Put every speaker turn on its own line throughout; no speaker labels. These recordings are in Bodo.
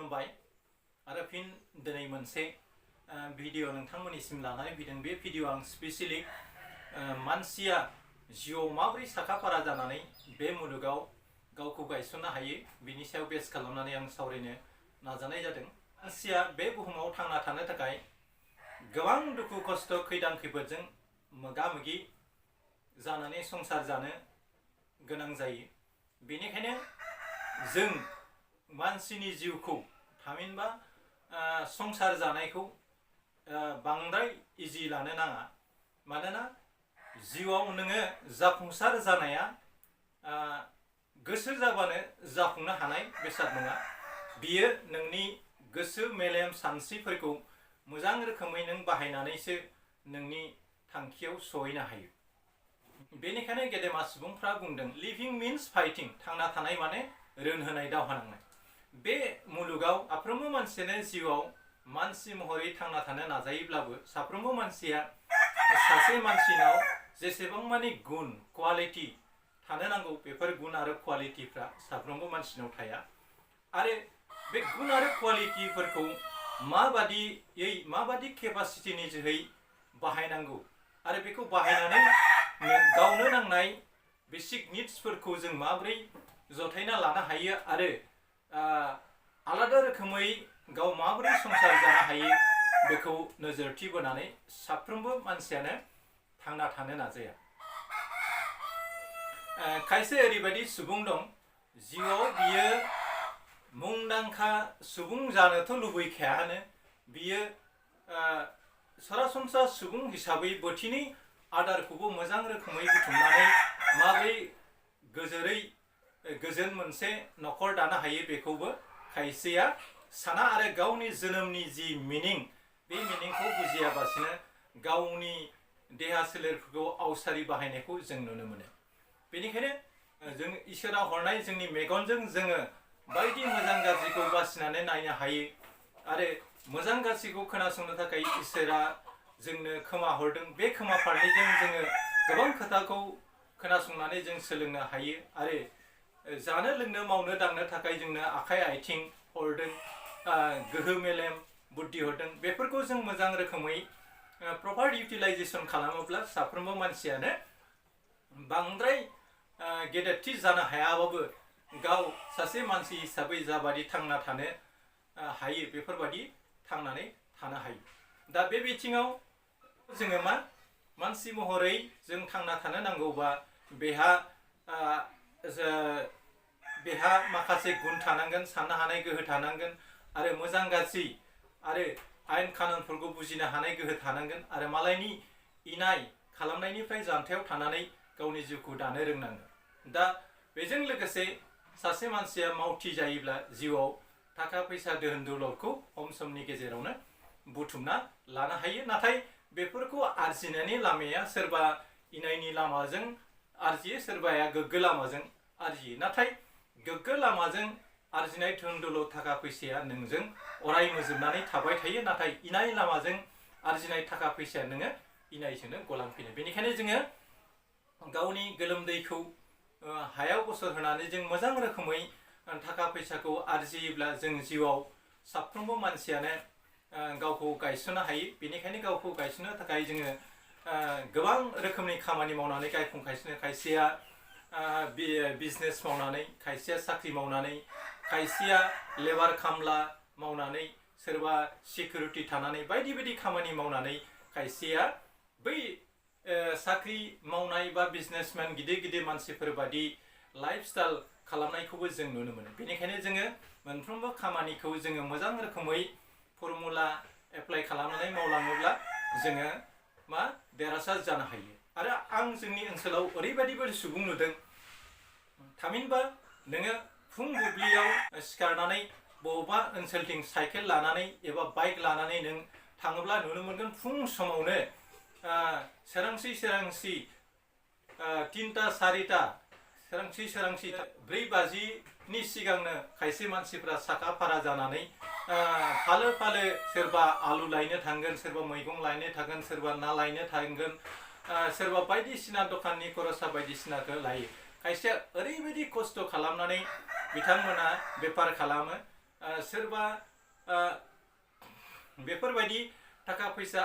खुलुमबाय आरो फिन दिनै मोनसे भिडिअ नोंथांमोननिसिम लानानै फैदों। बे भिडिअ आं स्पेसियली मानसिया जिउआव माबोरै साखाफारा जानानै बे मुलुगाव गावखौ गायसननो हायो बिनि सायाव बेस खालामनानै आं सावरायनो नाजानाय जादों। मानसिया बे बुहुमाव थांना थानो थाखाय गोबां दुखु खस्थ' खैदां खैफोदजों मोगा मोगि जानानै संसार जानो गोनां जायो। बेनिखायनो जों मानसिनि जिउखौ थामहिनबा संसार जानायखौ बांद्राय इजि लानो नाङा। मानोना जिउआव नोङो जाफुंसार जानाया गोसो जाबानो जाफुंनो हानाय बेसाद नङा। बियो नोंनि गोसो मेलेम सानस्रिफोरखौ मोजां रोखोमै नों बाहायनानैसो नोंनि थांखियाव सहैनो हायो। बेनिखायनो गेदेमा सुबुंफ्रा बुंदों लिभिं मिन्स फाइटिं, थांना थानाय माने रोनहोनाय दावहा नांनाय। बे मुलुगाव साफ्रोमबो मानसियानो जिउआव मानसि महरै थांना थानो नाजायोब्लाबो साफ्रोमबो मानसिया सासे मानसिनाव जेसेबां मानि गुन क्वालिटि थानो नांगौ बेफोर गुन आरो क्वालिटिफ्रा साफ्रोमबो मानसिनाव थाया। आरो बे गुन आरो क्वालिटिफोरखौ माबादि केपासिटिनि जोहै बाहायनांगौ आरो बेखौ बाहायनानै गावनो नांनाय बेसिक निड्सफोरखौ जों माबोरै जथायना लानो हायो आरो आलादा रोखोमै गाव माबोरै संसार जानो हायो बेखौ नोजोरथि बोनानै साफ्रोमबो मानसियानो थांना थानो नाजाया। खायसे ओरैबायदि सुबुं दं जिउआव बियो मुंदांखा सुबुं जानोथ' लुबैखायानो, बियो सरासनस्रा सुबुं हिसाबै बोथिनै आदारखौबो मोजां रोखोमै बुथुमनानै माबोरै गोजोन मोनसे न'खर दानो हायो बेखौबो खायसेया साना आरो गावनि जोनोमनि जि मिनिं बे मिनिंखौ बुजियाबासिनो गावनि देहा सोलेरफोरखौ आवसारि बाहायनायखौ जों नुनो मोनो। बेनिखायनो जों इसोरा हरनाय जोंनि मेगनजों जोङो बायदि मोजां गाज्रिखौ बासिनानै नायनो हायो आरो मोजां गाज्रिखौ खोनासंनो थाखाय इसोरा जोंनो खोमा हरदों। बे खोमा फारनैजों जोङो गोबां खोथाखौ खोनासंनानै जों सोलोंनो हायो आरो जानो लोंनो मावनो दांनो थाखाय जोंनो आखाइ आथिं हरदों, गोहो मेलेम बुद्धि हरदों। बेफोरखौ जों मोजां रोखोमै प्रपार इउटिलाइजेसन खालामोब्ला साफ्रोमबो मानसियानो बांद्राय गेदेरथि जानो हायाबाबो गाव सासे मानसि हिसाबै जाबादि थांना थानो हायो बेफोरबादि थांनानै थानो हायो। दा बे बिथिङाव जोङो मानसि महरै जों थांना थानो नांगौबा बेहा माखासे गुन थानांगोन, साननो हानाय गोहो थानांगोन आरो मोजां गाज्रि आरो आयेन कानुनफोरखौ बुजिनो हानाय गोहो थानांगोन आरो मालायनि इनाय खालामनायनिफ्राय जानथायाव थानानै गावनि जिउखौ दानो रोंनांगोन। दा बेजों लोगोसे सासे मानसिया मावथि जायोब्ला जिउआव थाखा फैसा दोहोन दौलतखौ खम समनि गेजेरावनो बुथुमना लानो हायो। नाथाय बेफोरखौ आरजिनायनि लामाया सोरबा इनायनि लामाजों आरजियो, सोरबाया गोग्गो लामाजों आरजियो। नाथाय गोग्गो लामाजों आरजिनाय धोन दौलत थाखा फैसाया नोंजों अराय मोजोबनानै थाबाय थायो, नाथाय इनाय लामाजों आरजिनाय थाखा फैसाया नोङो इनायजोंनो गलांफिनो। बेनिखायनो जोङो गावनि गोलोमदैखौ हायाव गसर होनानै जों मोजां रोखोमै थाखा फैसाखौ आरजियोब्ला जों जिउआव साफ्रोमबो मानसियानो गावखौ गायसननो हायो। बेनिखायनो गावखौ गायसननो थाखाय जोङो गोबां रोखोमनि खामानि मावनानै गायसनो। खायसेया बिजनेस मावनानै, खायसेया साख्रि मावनानै, खायसेया लेबार खामला मावनानै, सोरबा सिकिउरिटि थानानै बायदि बायदि खामानि मावनानै खायसेया बै साख्रि मावनाय बा बिजनेसमेन गिदिर गिदिर मानसिफोर बादि लाइफ स्टाइल खालामनायखौबो जों नुनो मोनो। बेनिखायनो जोङो मोनफ्रोमबो खामानिखौ जोङो मोजां रोखोमै फर्मुला एप्लाइ खालामनानै मावलाङोब्ला जोङो देरहासार जानो हायो। आरो आं जोंनि ओनसोलाव ओरैबायदिबो सुबुं नुदों, थामहिनबा नोङो फुं बुब्लियाव सिखारनानै बबेबा ओनसोलथिं साइकेल लानानै एबा बाइक लानानै नों थाङोब्ला नुनो मोनगोन फुं समावनो सोरांसि 3टा 4टा सोरांसि 4:30नि सिगांनो खायसे मानसिफ्रा साखा फारा जानानै फालो फालो सोरबा आलु लायनो थांगोन, सोरबा मैगं लायनो थांगोन, सोरबा ना लायनो थांगोन, सोरबा बायदिसिना दखाननि खरसा बायदिसिनाखौ लायो। खायसेया ओरैबायदि खस्थ' खालामनानै बिथांमोना बेफार खालामो सोरबा बेफोरबायदि थाखा फैसा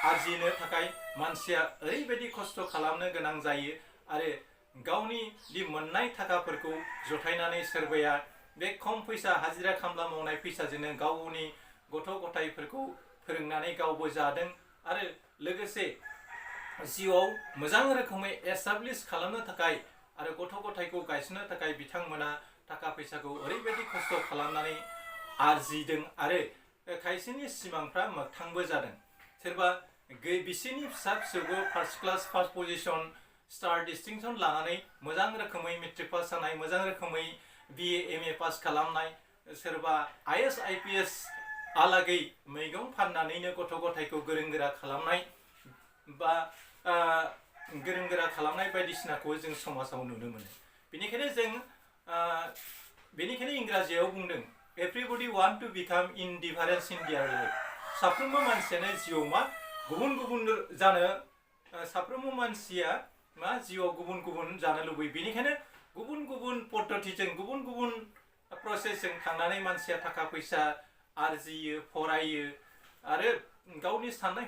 आरजिनो थाखाय मानसिया ओरैबायदि खस्थ' खालामनो गोनां जायो आरो गावनि दि मोननाय थाखाफोरखौ जथायनानै सोरबाया बे खम फैसा हाजिरा खामला मावनाय फैसाजोंनो गावनि गथ' गथायफोरखौ फोरोंनानै गावबो जादों आरो लोगोसे जिउआव मोजां रोखोमै एस्टाब्लिश खालामनो थाखाय आरो गथ' गथायखौ गायसननो थाखाय बिथांमोना थाखा फैसाखौ ओरैबायदि खस्थ' खालामनानै आरजिदों आरो खायसेनि सिमांफ्रा मोगथांबो जादों सोरबा बिसोरनि फिसा फिसौखौ first class first position star distinction लानानै मोजां रोखोमै मेट्रिक पास जानाय मोजां रोखोमै BA MA पास खालामनाय सोरबा IS IPS आलागै मैगं फाननानैनो गथ' गथायखौ गोरों गोरा खालामनाय बा गोरों गोरा खालामनाय बायदिसिनाखौ जों समाजाव नुनो मोनो बेनिखायनो इंराजियाव बुंदों एभ्रिबडी वान्ट टु बिकाम इनडिफारेन्स इन दियार लाइफ साफ्रोमबो मानसियानो जिउआव मा गुबुन गुबुन जानो साफ्रोमबो मानसिया मा जिउआव गुबुन गुबुन जानो लुबैयो बेनिखायनो गुबुन गुबुन पद्धतिजों गुबुन गुबुन प्रसेसजों थांनानै मानसिया थाखा फैसा आरजियो फरायो आरो गावनि साननाय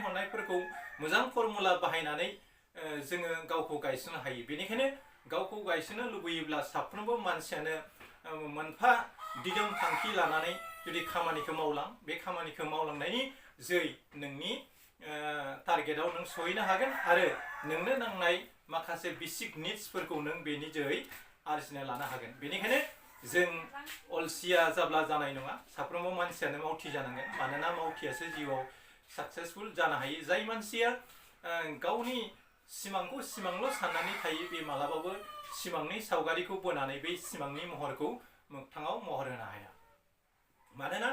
हनायफोरखौ मोजां फर्मुला बाहायनानै जोङो गावखौ गायसननो हायो बेनिखायनो गावखौ गायसननो लुबैयोब्ला साफ्रोमबो मानसियानो मोनफा दिदोम थांखि लानानै जुदि खामानिखौ मावलां बे खामानिखौ मावलांनायनि जै नोंनि टारगेटआव नों सहैनो हागोन आरो नोंनो नांनाय माखासे बेसिक निड्सफोरखौ नों बेनि जोहै आरजिना लानो हागोन बेनिखायनो जों अलसिया जाब्ला जानाय नङा साफ्रोमबो मानसियानो मावथि जानांगोन मानोना मावथियासो जिउआव साक्सेसफुल जानो हायो जाय मानसिया गावनि सिमांखौ सिमांल' साननानै थायो बे मालाबाबो सिमांनि सावगारिखौ बोनानै बे सिमांनि महरखौ मोगथाङाव महर होनो हाया मानोना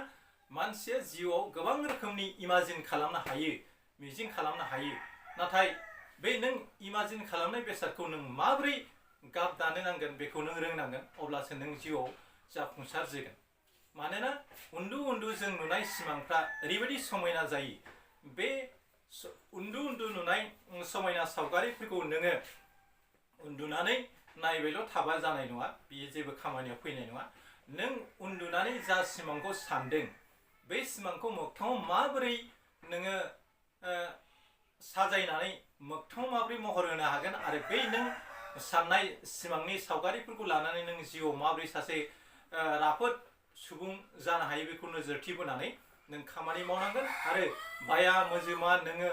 मानसिया जिउआव गोबां रोखोमनि इमाजिन खालामनो हायो मिजिं खालामनो हायो नाथाय बे नों इमाजिन खालामनाय बेसादखौ नों माबोरै गाब दानो नांगोन बेखौ नों रोंनांगोन अब्लासो नों जिउआव जाफुंसार जागोन मानोना उन्दै जों नुनाय सिमांफ्रा ओरैबायदि समायना जायो बे उन्दै नुनाय समायना सावगारिफोरखौ नोङो उन्दुनानै नायबायल' थाबा जानाय नङा बियो जेबो खामानियाव फैनाय नङा नों उन्दुनानै जा सिमांखौ सानदों बे सिमांखौ मोगथाङाव माबोरै नोङो साजायनानै मोगथाङाव माबोरै महर होनो हागोन आरो बै नों साननाय सिमांनि सावगारिफोरखौ लानानै नों जिउआव माबोरै सासे राफोद सुबुं जानो हायो बेखौ नोजोरथि बोनानै नों खामानि मावनांगोन आरो बाया मोजोमा नोङो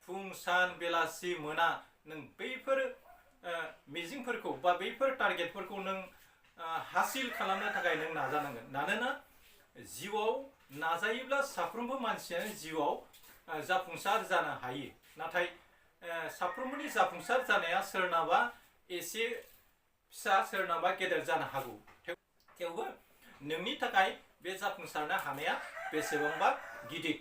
फुं सान बेलासि मोना नों बैफोर मिजिंफोरखौ बा बैफोर टारगेटफोरखौ नों हासिल खालामनो थाखाय नों नाजानांगोन मानोना जिउआव नाजायोब्ला साफ्रोमबो मानसियानो जिउआव जाफुंसार जानो हायो नाथाय साफ्रोमबोनि जाफुंसार जानाया सोरनाबा एसे फिसा सोरनाबा गेदेर जानो हागौ थेवबो नोंनि थाखाय बे जाफुंसारनो हानाया बेसेबांबा गिदिर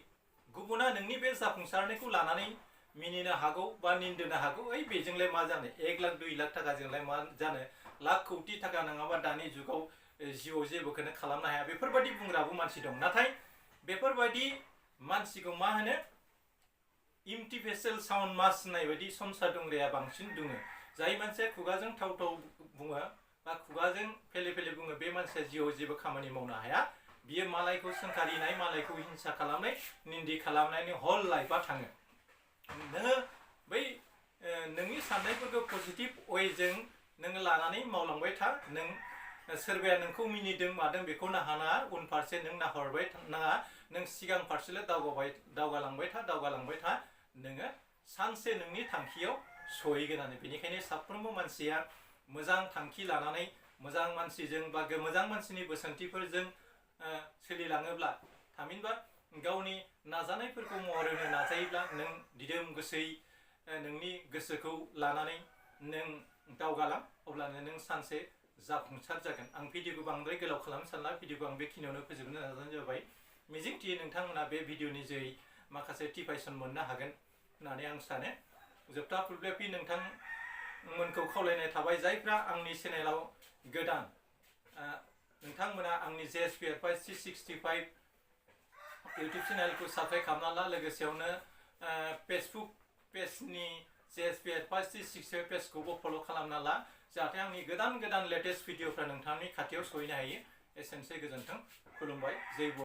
गुबुना नोंनि बे जाफुंसारनायखौ लानानै मिनिनो हागौ बा निन्दोनो हागौ ओइ बेजोंलाय मा जानो 1 लाख 2 लाख थाखाजोंलाय मा जानो लाख कौटि थाखा नङाबा दानि जुगाव जिउआव जेबोखौनो खालामनो हाया बेफोरबायदि बुंग्राबो मानसि दं नाथाय बेफोरबायदि मानसिखौ मा होनो इम्टिफेसेल साउन्ड मास होननाय बायदि संसार दंग्राया बांसिन दङ जाय मानसिया खुगाजों थाव बुङो बा खुगाजों फेले फेले बुङो बे मानसिया जिउआव जेबो खामानि मावनो हाया बियो मालायखौ सोंखारिनाय मालायखौ हिंसा खालामनाय निन्दि खालामनायनि हल लाइफआ थाङो नोङो बै नोंनि साननायफोरखौ पजिटिभ वेजों नोङो लानानै मावलांबाय था नों सोरबाया नोंखौ मिनिदों मादों बेखौ नाङा उनफारसे नों नाहरबाय नाङा नों सिगां फारसेल' दावगालांबाय था नोङो सानसे नोंनि थांखियाव सहैगोनानो बेनिखायनो साफ्रोमबो मानसिया मोजां थांखि लानानै मोजां मानसिजों बा मोजां मानसिनि बोसोनथिफोरजों सोलिलाङोब्ला थामहिनबा गावनि नाजानायफोरखौ महर होनो नाजायोब्ला नों दिदोम गोसोयै नोंनि गोसोखौ लानानै नों दावगालां अब्लानो नों सानसे जाफुंसार जागोन आं भिडिअखौ बांद्राय गोलाव खालामनो सानला भिडिअखौ आं बेखिनियावनो फोजोबनो नाजानाय जाबाय मिजिंथियो नोंथांमोना बे भिडिअनि जोहै माखासे टिपाइसन मोननो हागोन होननानै आं सानो जोबथा फुलब्लेपि नोंथांमोनखौ खावलायनाय थाबाय जायफ्रा आंनि चेनेलाव गोदान नोंथांमोना आंनि JSPR 365 इउटुब चेनेलखौ साबस्क्राइब खालामना ला लोगोसेयावनो फेसबुक पेजनि JSPR 365 पेजखौबो फल' खालामना ला जाहाथे आंनि गोदान गोदान लेटेस्ट भिडिअफ्रा नोंथांनि खाथियाव सहैनो हायो। एसेनोसै, गोजोन्थों, खुलुमबाय, जै बर'।